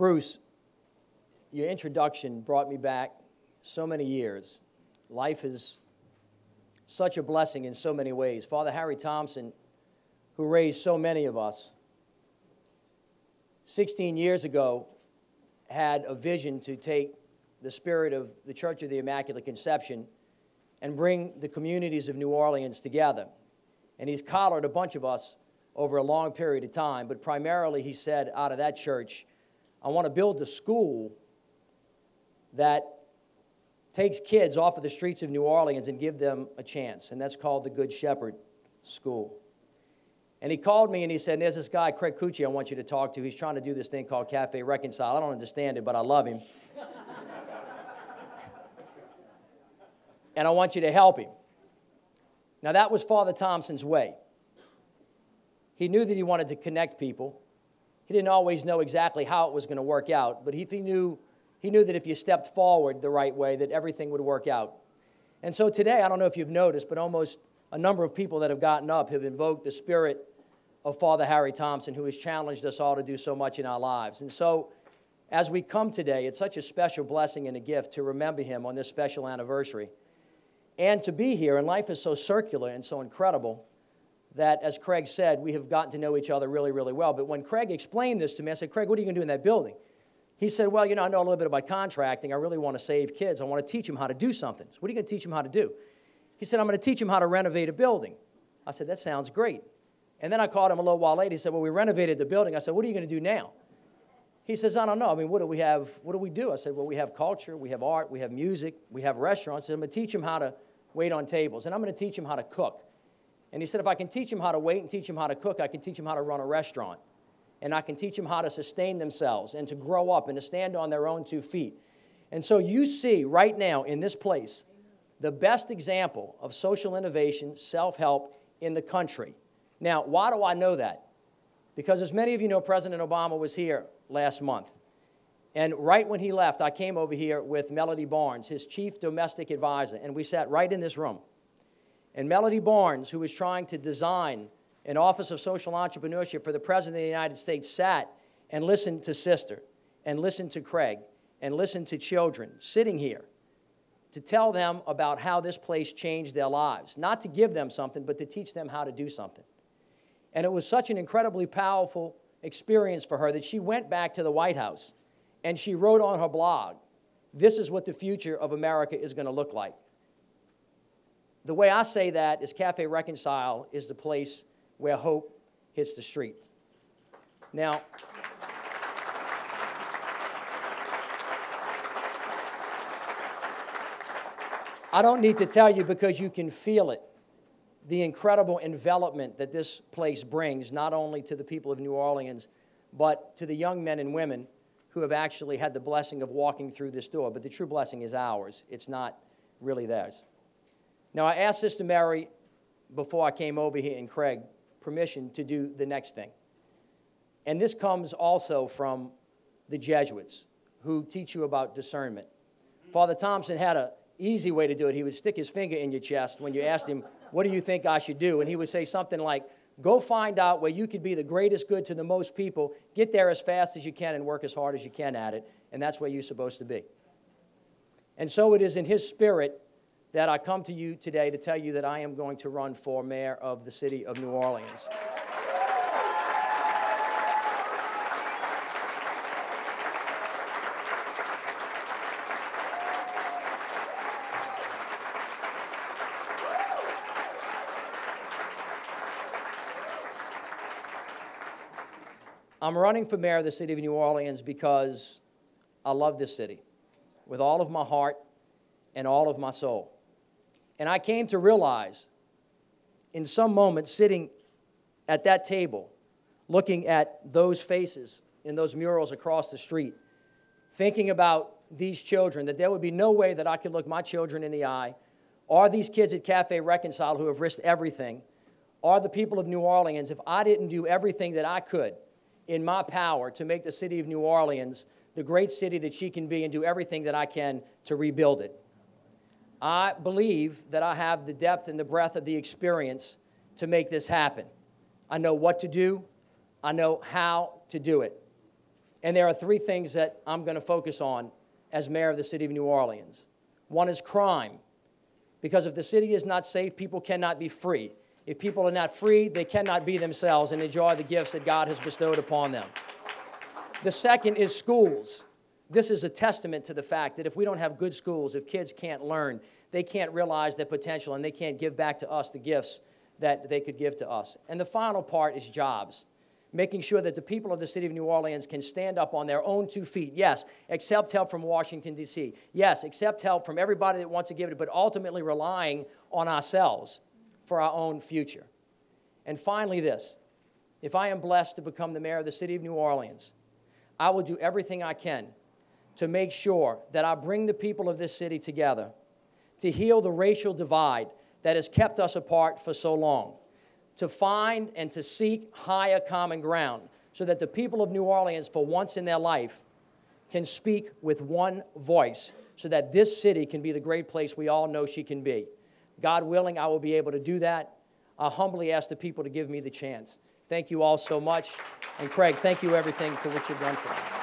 Bruce, your introduction brought me back so many years. Life is such a blessing in so many ways. Father Harry Thompson, who raised so many of us, 16 years ago had a vision to take the spirit of the Church of the Immaculate Conception and bring the communities of New Orleans together. And he's collared a bunch of us over a long period of time, but primarily he said out of that church, I want to build a school that takes kids off of the streets of New Orleans and give them a chance, and that's called the Good Shepherd School. And he called me and he said, there's this guy, Craig Cucci, I want you to talk to. He's trying to do this thing called Cafe Reconcile. I don't understand it, but I love him. And I want you to help him. Now, that was Father Thompson's way. He knew that he wanted to connect people. He didn't always know exactly how it was going to work out, but he knew that if you stepped forward the right way, that everything would work out. And so today, I don't know if you've noticed, but almost a number of people that have gotten up have invoked the spirit of Father Harry Thompson, who has challenged us all to do so much in our lives. And so, as we come today, it's such a special blessing and a gift to remember him on this special anniversary. And to be here, and life is so circular and so incredible that, as Craig said, we have gotten to know each other really, really well. But when Craig explained this to me, I said, Craig, what are you going to do in that building? He said, well, I know a little bit about contracting. I really want to save kids. I want to teach them how to do something. So what are you going to teach them how to do? He said, I'm going to teach them how to renovate a building. I said, that sounds great. And then I called him a little while later. He said, well, we renovated the building. I said, what are you going to do now? He says, I don't know. I mean, what do we have? What do we do? I said, well, we have culture, we have art, we have music, we have restaurants. And I'm going to teach him how to wait on tables. And I'm going to teach him how to cook. And he said, if I can teach him how to wait and teach him how to cook, I can teach him how to run a restaurant. And I can teach them how to sustain themselves and to grow up and to stand on their own 2 feet. And so you see right now in this place the best example of social innovation, self-help in the country. Now, why do I know that? Because as many of you know, President Obama was here last month. And right when he left, I came over here with Melody Barnes, his chief domestic advisor, and we sat right in this room. And Melody Barnes, who was trying to design an Office of Social Entrepreneurship for the President of the United States, sat and listened to Sister, and listened to Craig, and listened to children sitting here to tell them about how this place changed their lives. Not to give them something, but to teach them how to do something. And it was such an incredibly powerful experience for her that she went back to the White House and she wrote on her blog, this is what the future of America is going to look like. The way I say that is Cafe Reconcile is the place where hope hits the street. Now, I don't need to tell you because you can feel it, the incredible envelopment that this place brings, not only to the people of New Orleans, but to the young men and women who have actually had the blessing of walking through this door. But the true blessing is ours. It's not really theirs. Now, I asked Sister Mary before I came over here, and Craig, permission to do the next thing. And this comes also from the Jesuits, who teach you about discernment. Father Thompson had an easy way to do it. He would stick his finger in your chest when you asked him, what do you think I should do? And he would say something like, go find out where you could be the greatest good to the most people, get there as fast as you can and work as hard as you can at it, and that's where you're supposed to be. And so it is in his spirit that I come to you today to tell you that I am going to run for mayor of the city of New Orleans. I'm running for mayor of the city of New Orleans because I love this city with all of my heart and all of my soul. And I came to realize in some moments sitting at that table, looking at those faces in those murals across the street, thinking about these children, that there would be no way that I could look my children in the eye, or these kids at Cafe Reconcile who have risked everything, or the people of New Orleans, if I didn't do everything that I could in my power to make the city of New Orleans the great city that she can be and do everything that I can to rebuild it. I believe that I have the depth and the breadth of the experience to make this happen. I know what to do. I know how to do it. And there are three things that I'm going to focus on as mayor of the city of New Orleans. One is crime, because if the city is not safe, people cannot be free. If people are not free, they cannot be themselves and enjoy the gifts that God has bestowed upon them. The second is schools. This is a testament to the fact that if we don't have good schools, if kids can't learn, they can't realize their potential, and they can't give back to us the gifts that they could give to us. And the final part is jobs, making sure that the people of the city of New Orleans can stand up on their own 2 feet. Yes, accept help from Washington, D.C. Yes, accept help from everybody that wants to give it, but ultimately relying on ourselves for our own future. And finally this, if I am blessed to become the mayor of the city of New Orleans, I will do everything I can to make sure that I bring the people of this city together to heal the racial divide that has kept us apart for so long, to find and to seek higher common ground so that the people of New Orleans, for once in their life, can speak with one voice so that this city can be the great place we all know she can be. God willing, I will be able to do that. I humbly ask the people to give me the chance. Thank you all so much. And Craig, thank you everything for what you've done for me.